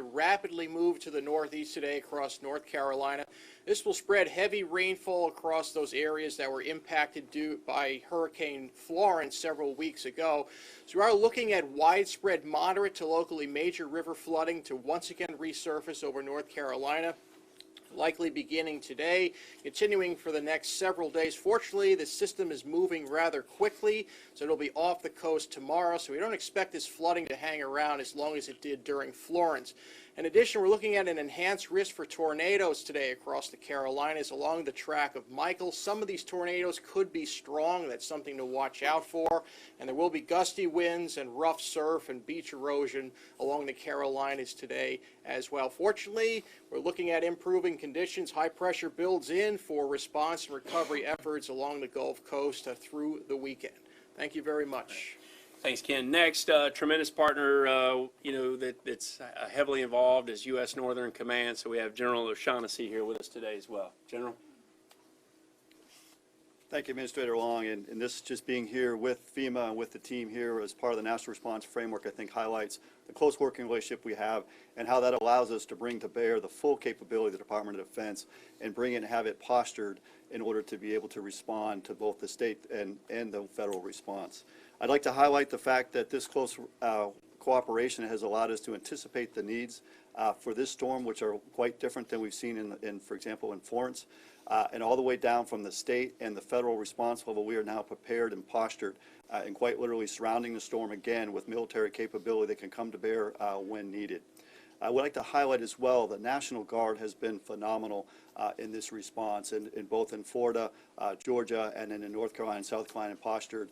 rapidly move to the northeast today across North Carolina. This will spread heavy rainfall across those areas that were impacted due by Hurricane Florence several weeks ago. So we are looking at widespread moderate to locally major river flooding to once again resurface over North Carolina, likely beginning today, continuing for the next several days. Fortunately, the system is moving rather quickly, so it'll be off the coast tomorrow, so we don't expect this flooding to hang around as long as it did during Florence. In addition, we're looking at an enhanced risk for tornadoes today across the Carolinas along the track of Michael. Some of these tornadoes could be strong. That's something to watch out for. And there will be gusty winds and rough surf and beach erosion along the Carolinas today as well. Fortunately, we're looking at improving conditions. High pressure builds in for response and recovery efforts along the Gulf Coast through the weekend. Thank you very much. Thanks, Ken. Next, tremendous partner, that's heavily involved is U.S. Northern Command. So we have General O'Shaughnessy here with us today as well. General. Thank you, Administrator Long. And this just being here with FEMA and with the team here as part of the National Response Framework, I think highlights the close working relationship we have and how that allows us to bring to bear the full capability of the Department of Defense and bring it and have it postured in order to be able to respond to both the state and the federal response. I'd like to highlight the fact that this close cooperation has allowed us to anticipate the needs for this storm, which are quite different than we've seen for example, in Florence. And all the way down from the state and the federal response level, we are now prepared and postured and quite literally surrounding the storm again with military capability that can come to bear when needed. I would like to highlight as well the National Guard has been phenomenal in this response, in both in Florida, Georgia, and then in North Carolina and South Carolina postured.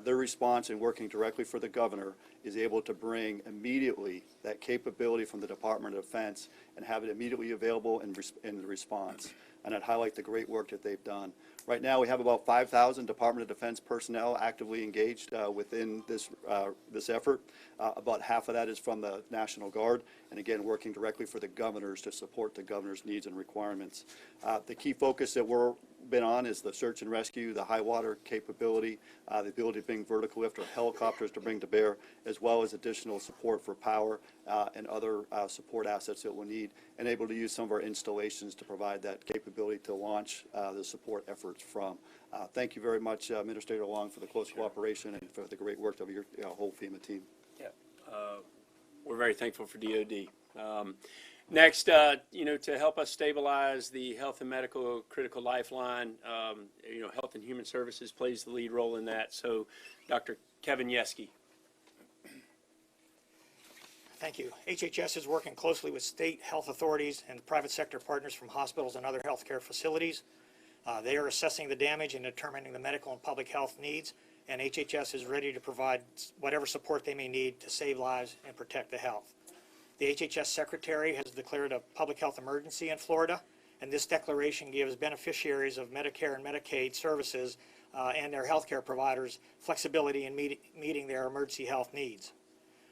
Their response in working directly for the governor is able to bring immediately that capability from the Department of Defense and have it immediately available in the response. And I'd highlight the great work that they've done. Right now we have about 5,000 Department of Defense personnel actively engaged within this effort. About half of that is from the National Guard, and again working directly for the governors to support the governor's needs and requirements. The key focus that we're been on is the search and rescue, the high water capability, the ability to bring vertical lift or helicopters to bring to bear, as well as additional support for power and other support assets that we'll need, and able to use some of our installations to provide that capability to launch the support efforts from. Thank you very much, Administrator Long, for the close cooperation and for the great work of your whole FEMA team. Yeah, we're very thankful for DOD. Next, to help us stabilize the health and medical critical lifeline, Health and Human Services plays the lead role in that. So, Dr. Kevin Yeske. Thank you. HHS is working closely with state health authorities and private sector partners from hospitals and other healthcare facilities. They are assessing the damage and determining the medical and public health needs, and HHS is ready to provide whatever support they may need to save lives and protect the health. The HHS Secretary has declared a public health emergency in Florida, and this declaration gives beneficiaries of Medicare and Medicaid services and their healthcare providers flexibility in meeting their emergency health needs.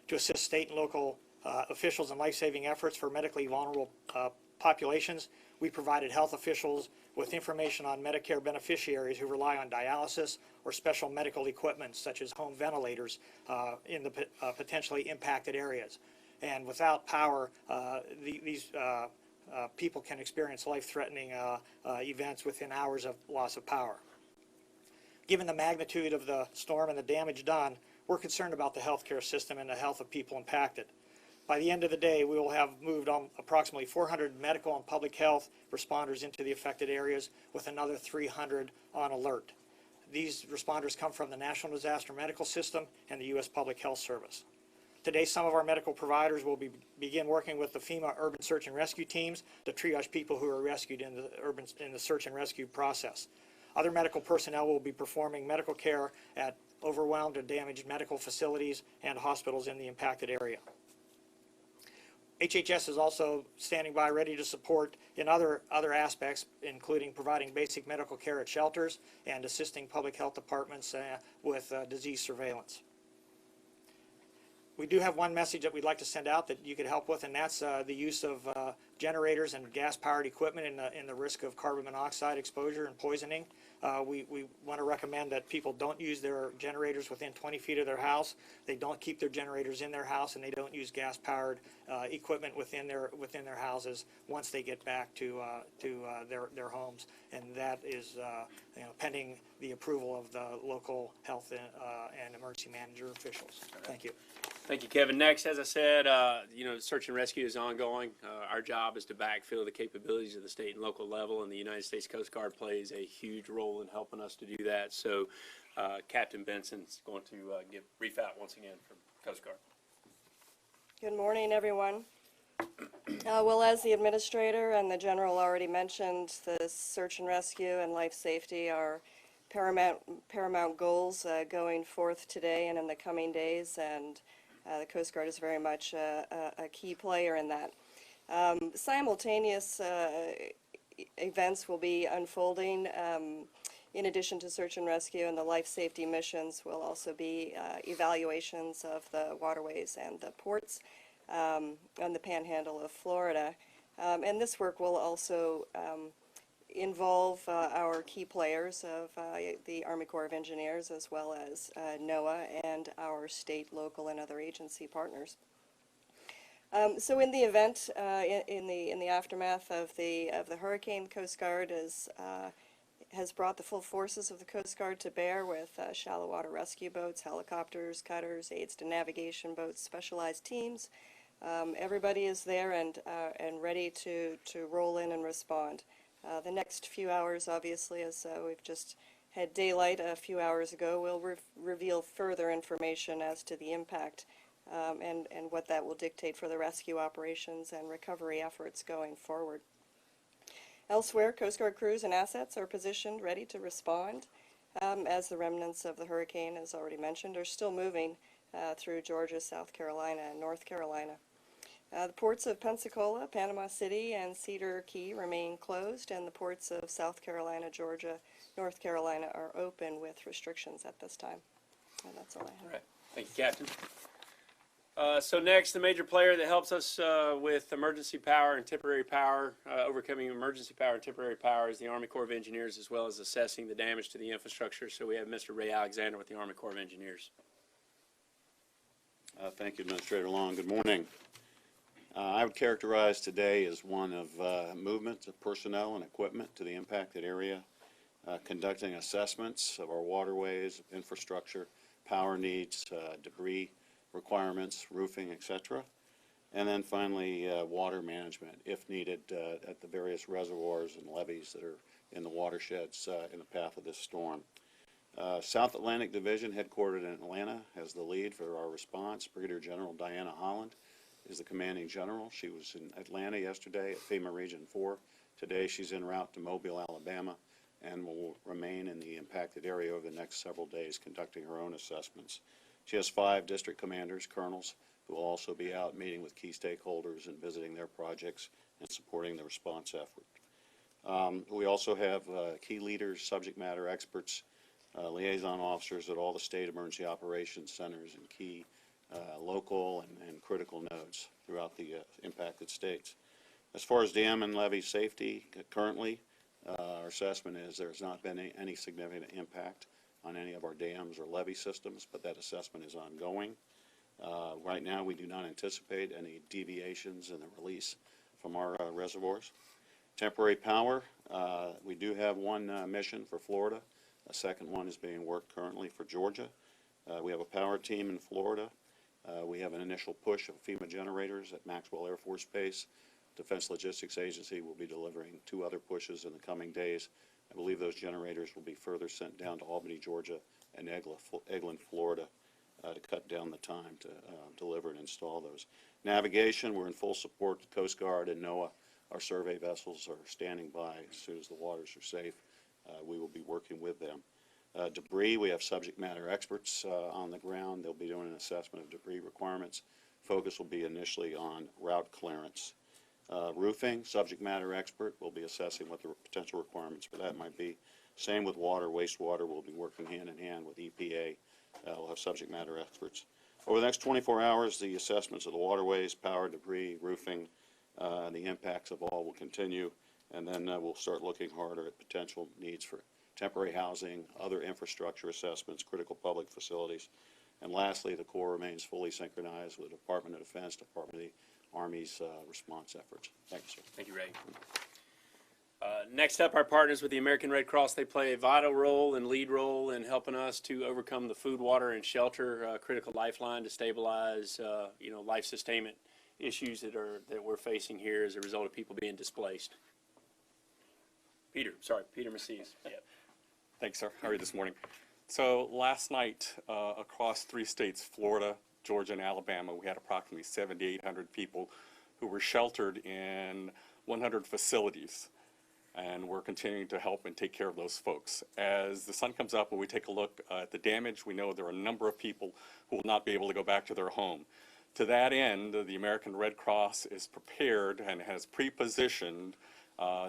To assist state and local officials in life-saving efforts for medically vulnerable populations, we provided health officials with information on Medicare beneficiaries who rely on dialysis or special medical equipment such as home ventilators in the potentially impacted areas. And without power, these people can experience life-threatening events within hours of loss of power. Given the magnitude of the storm and the damage done, we're concerned about the healthcare system and the health of people impacted. By the end of the day, we will have moved on approximately 400 medical and public health responders into the affected areas, with another 300 on alert. These responders come from the National Disaster Medical System and the U.S. Public Health Service. Today, some of our medical providers will begin working with the FEMA urban search and rescue teams to triage people who are rescued in the search and rescue process. Other medical personnel will be performing medical care at overwhelmed and damaged medical facilities and hospitals in the impacted area. HHS is also standing by ready to support in other aspects, including providing basic medical care at shelters and assisting public health departments with disease surveillance. We do have one message that we'd like to send out that you could help with, and that's the use of generators and gas-powered equipment in the risk of carbon monoxide exposure and poisoning. We want to recommend that people don't use their generators within 20 feet of their house. They don't keep their generators in their house, and they don't use gas-powered equipment within their houses once they get back to their homes. And that is pending the approval of the local health and emergency manager officials. Thank you. Thank you, Kevin. Next, as I said, search and rescue is ongoing. Our job is to backfill the capabilities of the state and local level, and the United States Coast Guard plays a huge role in helping us to do that. So Captain Benson's going to give brief out once again from Coast Guard. Good morning, everyone. Well, as the administrator and the general already mentioned, the search and rescue and life safety are paramount goals going forth today and in the coming days, and the Coast Guard is very much a key player in that. Simultaneous events will be unfolding. In addition to search and rescue and the life safety missions, will also be evaluations of the waterways and the ports on the panhandle of Florida. And this work will also involve our key players of the Army Corps of Engineers, as well as NOAA and our state, local, and other agency partners. So in the event, in the aftermath of the hurricane, Coast Guard has brought the full forces of the Coast Guard to bear with shallow water rescue boats, helicopters, cutters, aids to navigation boats, specialized teams. Everybody is there and ready to roll in and respond. The next few hours, obviously, as we've just had daylight a few hours ago, will reveal further information as to the impact and what that will dictate for the rescue operations and recovery efforts going forward. Elsewhere, Coast Guard crews and assets are positioned, ready to respond, as the remnants of the hurricane, as already mentioned, are still moving through Georgia, South Carolina, and North Carolina. The ports of Pensacola, Panama City, and Cedar Key remain closed, and the ports of South Carolina, Georgia, North Carolina are open with restrictions at this time. And that's all I have. All right. Thank you, Captain. So next, the major player that helps us with emergency power and temporary power, overcoming emergency power and temporary power, is the Army Corps of Engineers, as well as assessing the damage to the infrastructure. So we have Mr. Ray Alexander with the Army Corps of Engineers. Thank you, Administrator Long. Good morning. I would characterize today as one of movement of personnel and equipment to the impacted area, conducting assessments of our waterways, infrastructure, power needs, debris requirements, roofing, etc. And then finally, water management, if needed, at the various reservoirs and levees that are in the watersheds in the path of this storm. South Atlantic Division, headquartered in Atlanta, has the lead for our response. Brigadier General Diana Holland is the commanding general. She was in Atlanta yesterday at FEMA Region 4. Today she's en route to Mobile, Alabama, and will remain in the impacted area over the next several days conducting her own assessments. She has 5 district commanders, colonels, who will also be out meeting with key stakeholders and visiting their projects and supporting the response effort. We also have key leaders, subject matter experts, liaison officers at all the state emergency operations centers and key local and critical nodes throughout the impacted states. As far as dam and levee safety, currently our assessment is there's not been any significant impact on any of our dams or levee systems, but that assessment is ongoing. Right now we do not anticipate any deviations in the release from our reservoirs. Temporary power, we do have one mission for Florida. A second one is being worked currently for Georgia. We have a power team in Florida. We have an initial push of FEMA generators at Maxwell Air Force Base. Defense Logistics Agency will be delivering 2 other pushes in the coming days. I believe those generators will be further sent down to Albany, Georgia, and Eglin, Florida, to cut down the time to deliver and install those. Navigation, we're in full support. The Coast Guard and NOAA, our survey vessels, are standing by as soon as the waters are safe. We will be working with them. Debris, we have subject matter experts on the ground. They'll be doing an assessment of debris requirements. Focus will be initially on route clearance. Roofing, subject matter expert will be assessing what the potential requirements for that might be. Same with water, wastewater. We'll be working hand in hand with EPA. We'll have subject matter experts. Over the next 24 hours, the assessments of the waterways, power, debris, roofing, the impacts of all will continue, and then we'll start looking harder at potential needs for temporary housing, other infrastructure assessments, critical public facilities. And lastly, the Corps remains fully synchronized with the Department of Defense, Department of the Army's response efforts. Thank you, sir. Thank you, Ray. Next up, our partners with the American Red Cross. They play a vital role and lead role in helping us to overcome the food, water, and shelter critical lifeline to stabilize, life sustainment issues that we're facing here as a result of people being displaced. Peter Macias. Yeah. Thanks, sir. How are you this morning? So last night, across 3 states, Florida, Georgia, and Alabama, we had approximately 7,800 people who were sheltered in 100 facilities. And we're continuing to help and take care of those folks. As the sun comes up and we take a look at the damage, we know there are a number of people who will not be able to go back to their home. To that end, the American Red Cross is prepared and has pre-positioned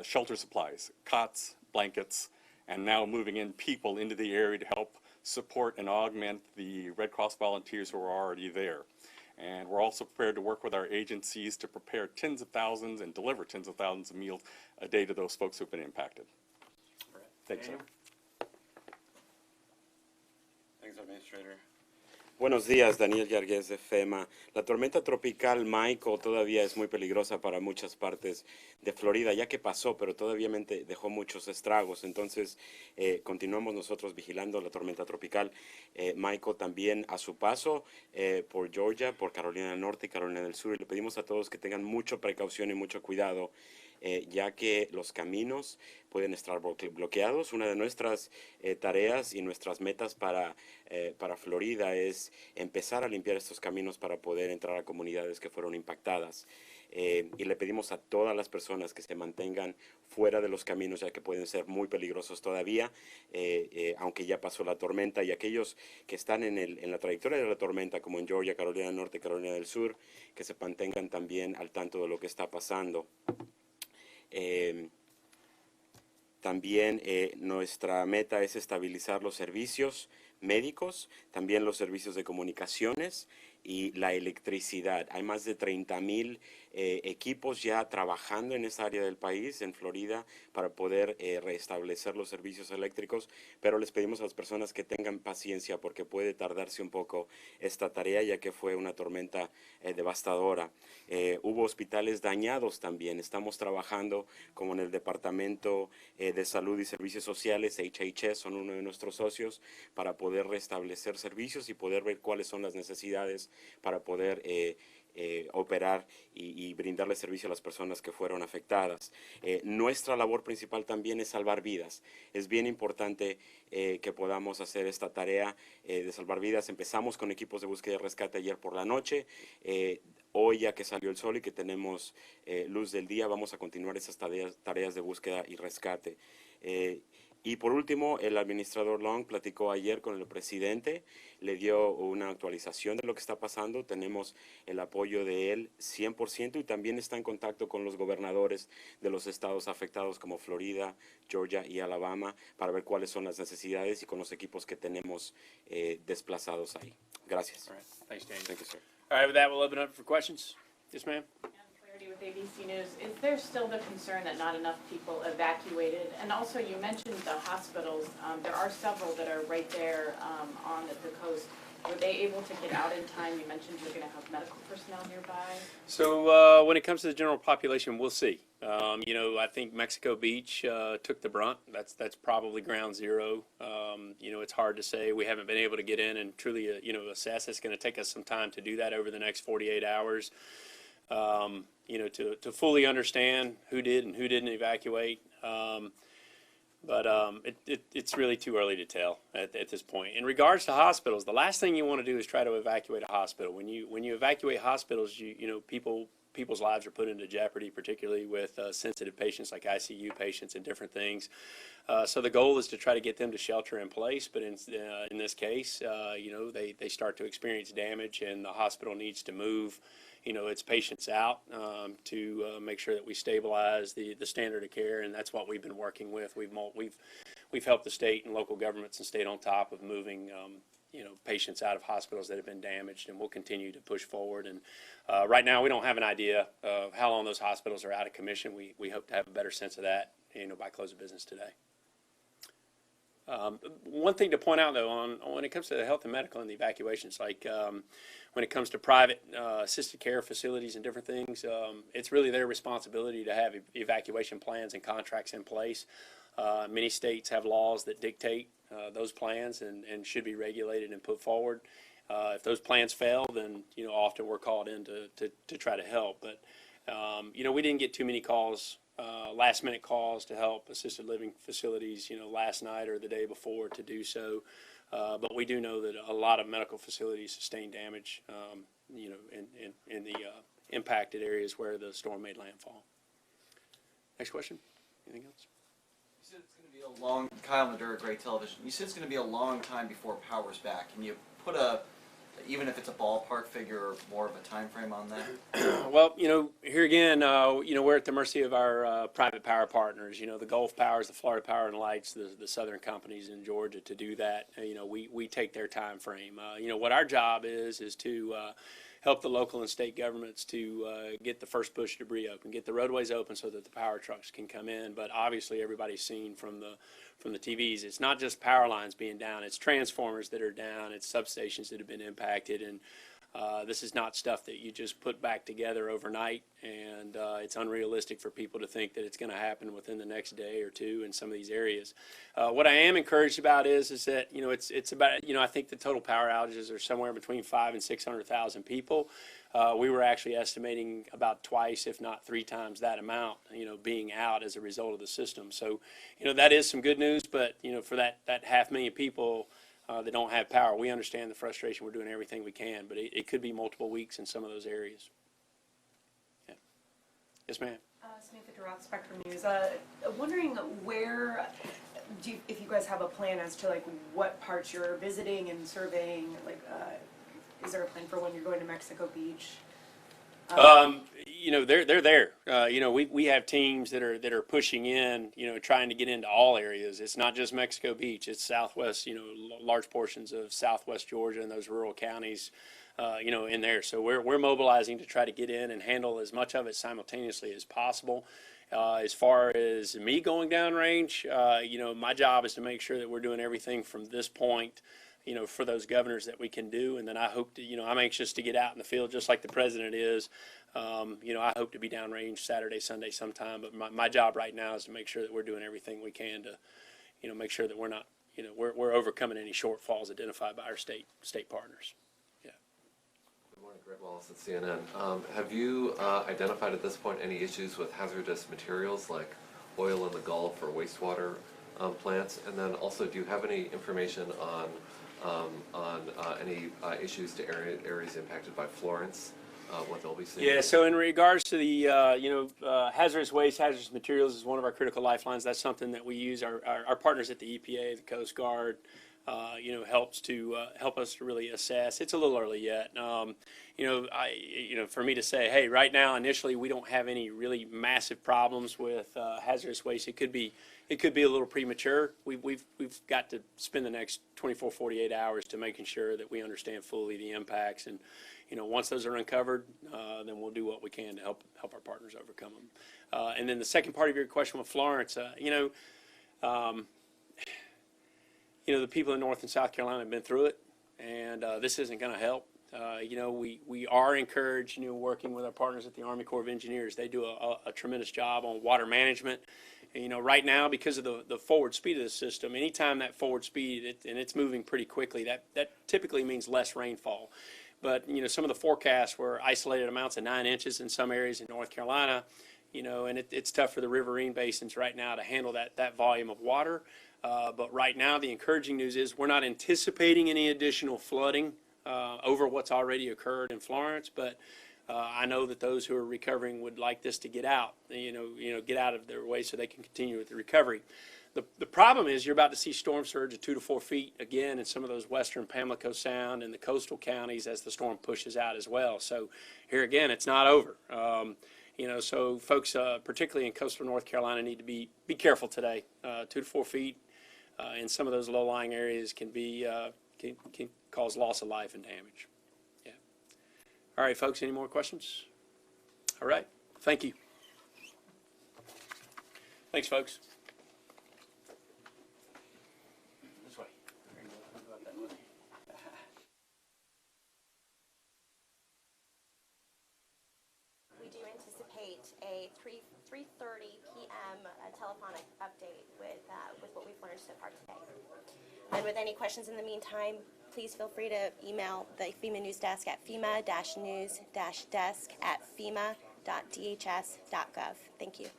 shelter supplies, cots, blankets, and now moving in people into the area to help support and augment the Red Cross volunteers who are already there. And we're also prepared to work with our agencies to prepare tens of thousands and deliver tens of thousands of meals a day to those folks who've been impacted. Thanks, sir. Thanks, Administrator. Buenos días, Daniel Yarguez de FEMA. La tormenta tropical Michael todavía es muy peligrosa para muchas partes de Florida, ya que pasó, pero todavía dejó muchos estragos. Entonces, continuamos nosotros vigilando la tormenta tropical Michael también a su paso por Georgia, por Carolina del Norte y Carolina del Sur. Y le pedimos a todos que tengan mucha precaución y mucho cuidado, ya que los caminos pueden estar bloqueados. Una de nuestras tareas y nuestras metas para Florida es empezar a limpiar estos caminos para poder entrar a comunidades que fueron impactadas. Y le pedimos a todas las personas que se mantengan fuera de los caminos, ya que pueden ser muy peligrosos todavía, aunque ya pasó la tormenta, y aquellos que están en la trayectoria de la tormenta, como en Georgia, Carolina del Norte, Carolina del Sur, que se mantengan también al tanto de lo que está pasando. También nuestra meta es estabilizar los servicios médicos, también los servicios de comunicaciones y la electricidad. Hay más de 30,000 equipos ya trabajando en esa área del país, en Florida, para poder restablecer los servicios eléctricos, pero les pedimos a las personas que tengan paciencia porque puede tardarse un poco esta tarea, ya que fue una tormenta devastadora. Hubo hospitales dañados también. Estamos trabajando como en el Departamento de Salud y Servicios Sociales, HHS, son uno de nuestros socios, para poder restablecer servicios y poder ver cuáles son las necesidades para poder operar y brindarle servicio a las personas que fueron afectadas. Nuestra labor principal también es salvar vidas. Es bien importante que podamos hacer esta tarea de salvar vidas. Empezamos con equipos de búsqueda y rescate ayer por la noche. Hoy, ya que salió el sol y que tenemos luz del día, vamos a continuar esas tareas de búsqueda y rescate. Y por último, el administrador Long platicó ayer con el presidente, le dio una actualización de lo que está pasando. Tenemos el apoyo de él 100% y también está en contacto con los gobernadores de los estados afectados como Florida, Georgia y Alabama para ver cuáles son las necesidades y con los equipos que tenemos desplazados ahí. Gracias. All right. Thanks, Daniel. Thank you, sir. All right, with that, we'll open up for questions. Yes, ma'am? Clarity with ABC News. Is there still the concern that not enough people evacuated? And also, you mentioned the hospitals. There are several that are right there on the coast. Were they able to get out in time? You mentioned you're going to have medical personnel nearby. So when it comes to the general population, we'll see. I think Mexico Beach took the brunt. That's probably ground zero. It's hard to say. We haven't been able to get in and truly, assess. It's going to take us some time to do that over the next 48 hours. To fully understand who did and who didn't evacuate. But it's really too early to tell at this point. In regards to hospitals, the last thing you want to do is try to evacuate a hospital. When you evacuate hospitals, people's lives are put into jeopardy, particularly with sensitive patients like ICU patients and different things. So the goal is to try to get them to shelter in place. But in this case, they start to experience damage, and the hospital needs to move its patients out to make sure that we stabilize the standard of care, and that's what we've been working with. We've helped the state and local governments and stayed on top of moving patients out of hospitals that have been damaged, and we'll continue to push forward. And right now, we don't have an idea of how long those hospitals are out of commission. We hope to have a better sense of that by close of business today. One thing to point out, though, when it comes to the health and medical and the evacuations, like when it comes to private assisted care facilities and different things, it's really their responsibility to have evacuation plans and contracts in place. Many states have laws that dictate those plans and should be regulated and put forward. If those plans fail, then often we're called in to try to help. But we didn't get too many calls. Last-minute calls to help assisted living facilities, last night or the day before to do so. But we do know that a lot of medical facilities sustained damage, in the impacted areas where the storm made landfall. Next question. Anything else? You said it's going to be a long, Kyle Madura, Great Television. You said it's going to be a long time before power's back. Can you put even if it's a ballpark figure or more of a time frame on that? Well, here again, we're at the mercy of our private power partners. The Gulf Powers, the Florida Power and Lights, the southern companies in Georgia to do that. We take their time frame. What our job is to help the local and state governments to get the first bush debris open, get the roadways open so that the power trucks can come in. But obviously, everybody's seen from the TVs, it's not just power lines being down, it's transformers that are down, it's substations that have been impacted, and this is not stuff that you just put back together overnight, and it's unrealistic for people to think that it's going to happen within the next day or two in some of these areas. What I am encouraged about is that it's about I think the total power outages are somewhere between 500,000 and 600,000 people. We were actually estimating about twice, if not three times that amount, being out as a result of the system. So, that is some good news, but, for that 500,000 people that don't have power, we understand the frustration. We're doing everything we can, but it could be multiple weeks in some of those areas. Yeah. Yes, ma'am. Samantha Duroth, Spectrum News. Wondering if you guys have a plan as to what parts you're visiting and surveying, is there a plan for when you're going to Mexico Beach? They're there. We have teams that are pushing in, trying to get into all areas. It's not just Mexico Beach. It's Southwest, large portions of Southwest Georgia and those rural counties, in there. So we're mobilizing to try to get in and handle as much of it simultaneously as possible. As far as me going downrange, my job is to make sure that we're doing everything from this point, for those governors that we can do. And then I hope to, I'm anxious to get out in the field just like the president is. I hope to be downrange Saturday, Sunday sometime. But my job right now is to make sure that we're doing everything we can to, make sure that we're not, we're overcoming any shortfalls identified by our state partners. Yeah. Good morning, Greg Wallace at CNN. Have you identified at this point any issues with hazardous materials like oil in the Gulf or wastewater plants? And then also, do you have any information on any issues to areas impacted by Florence, what they'll be seeing? Yeah, so in regards to the, hazardous waste, hazardous materials is one of our critical lifelines. That's something that we use. Our partners at the EPA, the Coast Guard, help us to really assess. It's a little early yet. For me to say, hey, right now, initially, we don't have any really massive problems with hazardous waste. It could be a little premature. We've got to spend the next 24, 48 hours to making sure that we understand fully the impacts. And, once those are uncovered, then we'll do what we can to help our partners overcome them. And then the second part of your question with Florence, the people in North and South Carolina have been through it, and this isn't going to help. We are encouraged, working with our partners at the Army Corps of Engineers. They do a tremendous job on water management. And, right now, because of the forward speed of the system, anytime that forward speed, and it's moving pretty quickly, that typically means less rainfall. But, some of the forecasts were isolated amounts of 9 inches in some areas in North Carolina, and it's tough for the riverine basins right now to handle that volume of water. But right now, the encouraging news is we're not anticipating any additional flooding over what's already occurred in Florence, but I know that those who are recovering would like this to get out, get out of their way so they can continue with the recovery. The problem is you're about to see storm surge of 2 to 4 feet again in some of those western Pamlico Sound and the coastal counties as the storm pushes out as well. So here again, it's not over. So folks, particularly in coastal North Carolina, need to be careful today. 2 to 4 feet in some of those low-lying areas can cause loss of life and damage. Yeah. All right, folks, any more questions? All right, thank you. Thanks, folks. a 3:30 p.m. telephonic update with what we've learned so far today. And with any questions in the meantime, please feel free to email the FEMA News Desk at FEMA-news-desk@fema.dhs.gov. Thank you.